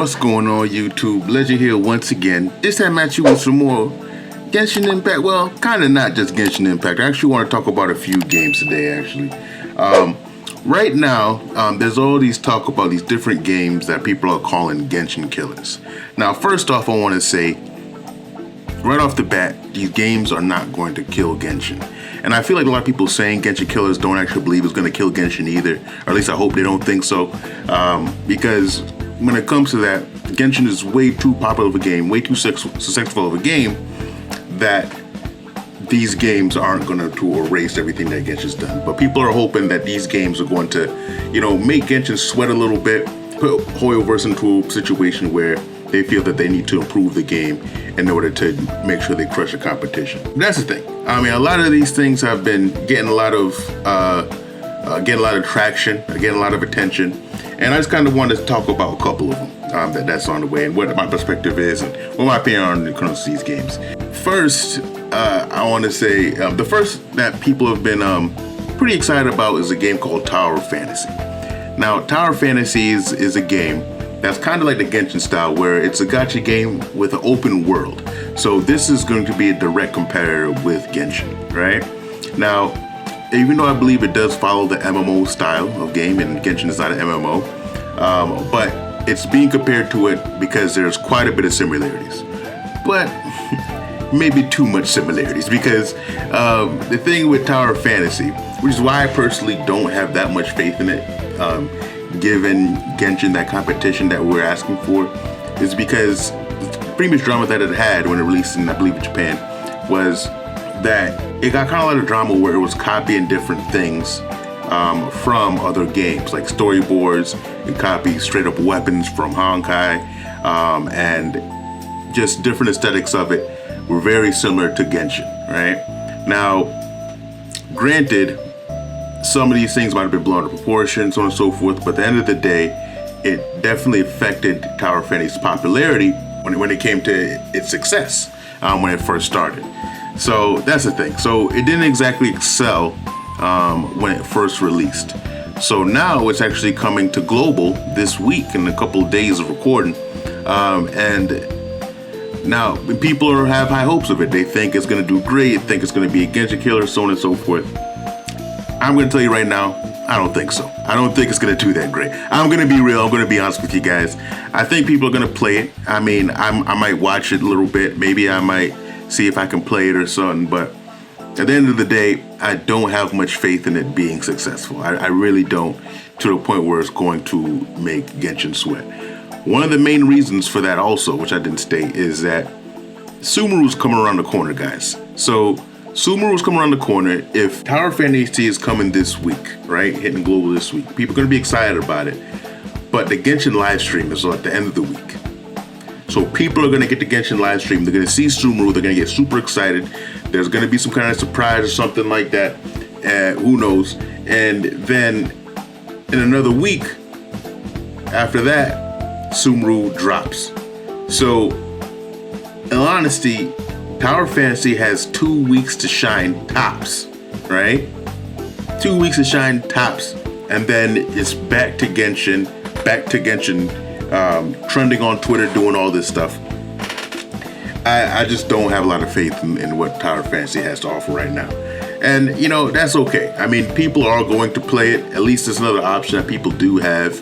What's going on, YouTube? Legend here once again. This time at you with some more Genshin Impact. Well, kind of not just Genshin Impact. I actually want to talk about a few games today, actually. Right now, there's all these talk about these different games that people are calling Genshin Killers. Now, first off, I want to say, right off the bat, these games are not going to kill Genshin. And I feel like a lot of people saying Genshin Killers don't actually believe it's going to kill Genshin either. Or at least I hope they don't think so. Because when it comes to that, Genshin is way too popular of a game, way too successful of a game, that these games aren't going to erase everything that Genshin's done. But people are hoping that these games are going to, make Genshin sweat a little bit, put Hoyoverse into a situation where they feel that they need to improve the game in order to make sure they crush the competition. That's the thing. I mean, a lot of these things have been getting a lot of traction, getting a lot of attention, and I just kind of wanted to talk about a couple of them that's on the way and what my perspective is and what my opinion on these games. First, I want to say the first that people have been pretty excited about is a game called Tower Fantasy. Now, Tower Fantasy is a game that's kind of like the Genshin style, where it's a gacha game with an open world. So this is going to be a direct competitor with Genshin, right? Now, even though I believe it does follow the MMO style of game, and Genshin is not an MMO, but it's being compared to it because there's quite a bit of similarities. But maybe too much similarities, because the thing with Tower Fantasy, which is why I personally don't have that much faith in it, given Genshin that competition that we're asking for, is because the previous drama that it had when it released in, I believe, Japan, was that it got kind of a lot of drama where it was copying different things from other games, like storyboards. It copied straight up weapons from Honkai, and just different aesthetics of it were very similar to Genshin, right? Now, granted, some of these things might have been blown out of proportion, so on and so forth, but at the end of the day, it definitely affected Tower Fantasy's popularity when it came to its success when it first started. So that's the thing. So it didn't exactly excel when it first released. So now it's actually coming to global this week in a couple of days of recording. And now people have high hopes of it. They think it's going to do great. They think it's going to be a Genshin killer, so on and so forth. I'm going to tell you right now, I don't think so. I don't think it's going to do that great. I'm going to be real. I'm going to be honest with you guys. I think people are going to play it. I mean, I might watch it a little bit. Maybe I might see if I can play it or something. But at the end of the day, I don't have much faith in it being successful. I really don't, to the point where it's going to make Genshin sweat. One of the main reasons for that also, which I didn't state, is that Sumeru's coming around the corner, guys. So Sumeru's coming around the corner. If Tower Fantasy is coming this week, right, hitting global this week, people are going to be excited about it. But the Genshin live stream is at the end of the week. So people are going to get the Genshin live stream. They're going to see Sumeru. They're going to get super excited. There's going to be some kind of surprise or something like that. Who knows? And then in another week after that, Sumeru drops. So in all honesty, Tower Fantasy has 2 weeks to shine tops, right? 2 weeks to shine tops, and then it's back to Genshin, trending on Twitter, doing all this stuff. I just don't have a lot of faith in what Tower Fantasy has to offer right now. And, that's okay. I mean, people are going to play it. At least it's another option that people do have,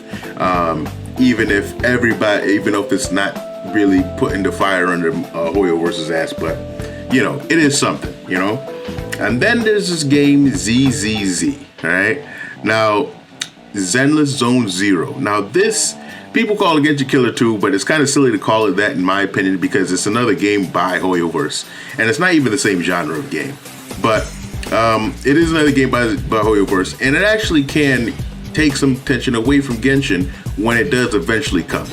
even if it's not really putting the fire under Hoyoverse's ass, but it is something, And then there's this game ZZZ, right? Now, Zenless Zone Zero. Now this, people call it Genshin Killer 2, but it's kind of silly to call it that in my opinion, because it's another game by Hoyoverse, and it's not even the same genre of game. But it is another game by Hoyoverse, and it actually can take some attention away from Genshin when it does eventually come.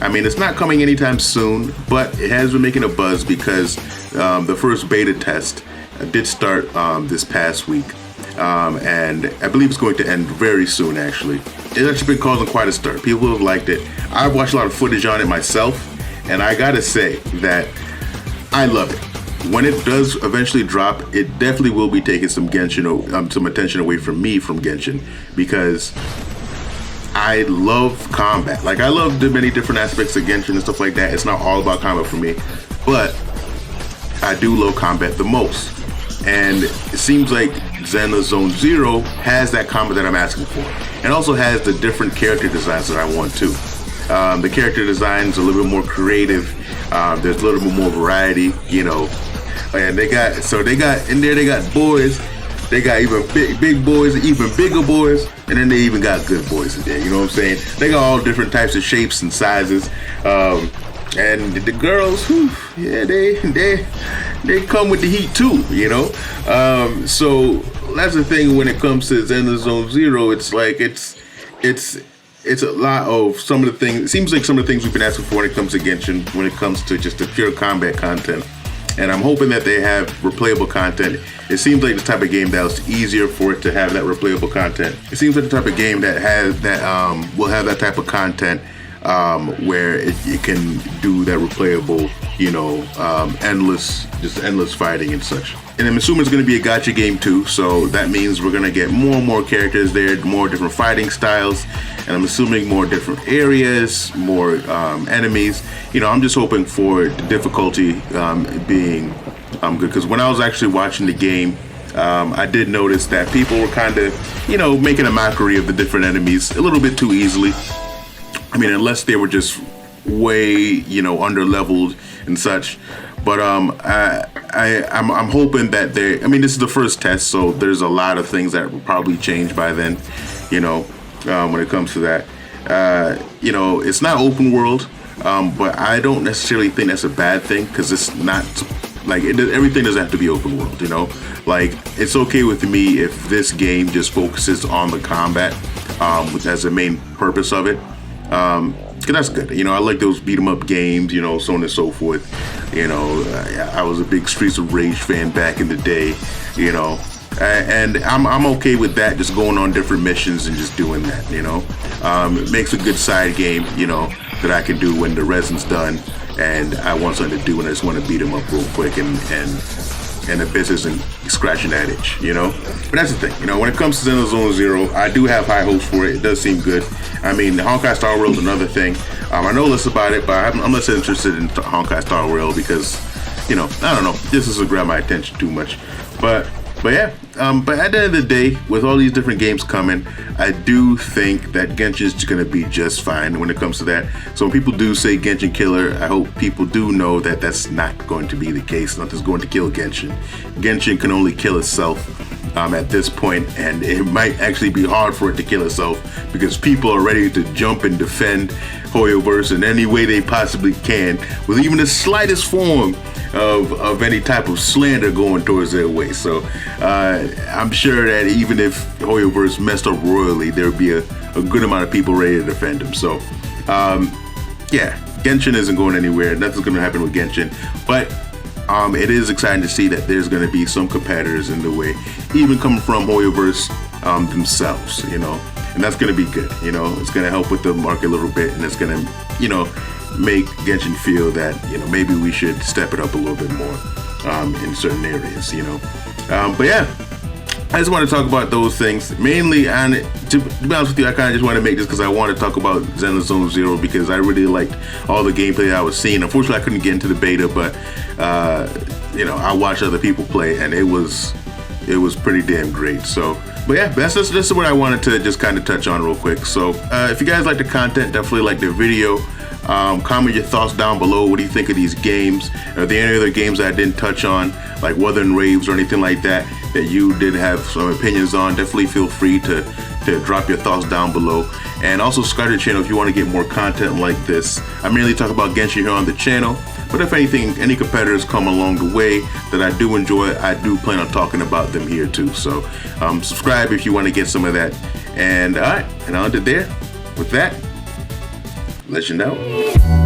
I mean, it's not coming anytime soon, but it has been making a buzz because the first beta test did start this past week. And I believe it's going to end very soon, actually. It's actually been causing quite a stir. People have liked it. I've watched a lot of footage on it myself, and I gotta say that I love it. When it does eventually drop, it definitely will be taking some attention away from me from Genshin, because I love combat. Like, I love the many different aspects of Genshin and stuff like that. It's not all about combat for me, but I do love combat the most. And it seems like Zenless Zone Zero has that combat that I'm asking for, and also has the different character designs that I want too. The character designs are a little bit more creative. There's a little bit more variety, you know. And they got in there. They got boys. They got even big boys, even bigger boys, and then they even got good boys in there. You know what I'm saying? They got all different types of shapes and sizes. And the girls, whew, yeah, they come with the heat too. You know. So that's the thing when it comes to Zenless Zone Zero. It's like it's a lot of some of the things. It seems like some of the things we've been asking for when it comes to Genshin, when it comes to just the pure combat content. And I'm hoping that they have replayable content. It seems like the type of game that was easier for it to have that replayable content. It seems like the type of game that has that will have that type of content where it can do that replayable, you know, endless fighting and such. And I'm assuming it's going to be a gacha game too, so that means we're going to get more and more characters there, more different fighting styles, and I'm assuming more different areas, more enemies. You know, I'm just hoping for the difficulty being good, because when I was actually watching the game, I did notice that people were kind of, you know, making a mockery of the different enemies a little bit too easily. I mean, unless they were just way, you know, under-leveled and such. But I'm hoping that I mean, this is the first test, so there's a lot of things that will probably change by then, you know, when it comes to that. You know, it's not open world, but I don't necessarily think that's a bad thing, because it's not, like, everything doesn't have to be open world, you know? Like, it's okay with me if this game just focuses on the combat as the main purpose of it. Cause that's good. You know, I like those beat 'em up games, you know, so on and so forth. You know, I was a big Streets of Rage fan back in the day, you know, and I'm okay with that, just going on different missions and just doing that, you know. It makes a good side game, you know, that I can do when the resin's done and I want something to do and I just want to beat 'em up real quick and the business isn't scratching that itch, you know? But that's the thing, you know, when it comes to Zenless Zone Zero, I do have high hopes for it. It does seem good. I mean, the Honkai Star Rail is another thing. I know less about it, but I'm less interested in Honkai Star Rail because, you know, I don't know, this doesn't grab my attention too much. But yeah, but at the end of the day, with all these different games coming, I do think that Genshin's going to be just fine when it comes to that. So when people do say Genshin Killer, I hope people do know that that's not going to be the case. Nothing's going to kill Genshin. Genshin can only kill itself at this point, and it might actually be hard for it to kill itself because people are ready to jump and defend Hoyoverse in any way they possibly can, with even the slightest form of any type of slander going towards their way. So I'm sure that even if Hoyoverse messed up royally, there would be a good amount of people ready to defend him. So yeah, Genshin isn't going anywhere. Nothing's going to happen with Genshin, but it is exciting to see that there's going to be some competitors in the way, even coming from Hoyoverse themselves, you know, and that's going to be good. You know, it's going to help with the market a little bit, and it's going to, you know, make Genshin feel that, you know, maybe we should step it up a little bit more in certain areas, you know. But yeah, I just want to talk about those things mainly. And to be honest with you, I kind of just want to make this because I want to talk about Zenless Zone Zero because I really liked all the gameplay that I was seeing. Unfortunately, I couldn't get into the beta, but you know, I watched other people play, and it was pretty damn great. So, but yeah, that's what I wanted to just kind of touch on real quick. So, if you guys like the content, definitely like the video. Comment your thoughts down below. What do you think of these games? Are there any other games that I didn't touch on, like Wuthering Waves or anything like that, that you did have some opinions on? Definitely feel free to drop your thoughts down below. And also subscribe to the channel if you want to get more content like this. I mainly talk about Genshin here on the channel, but if anything, any competitors come along the way that I do enjoy, I do plan on talking about them here too. So subscribe if you want to get some of that. And all right, and on to there. With that, let you know.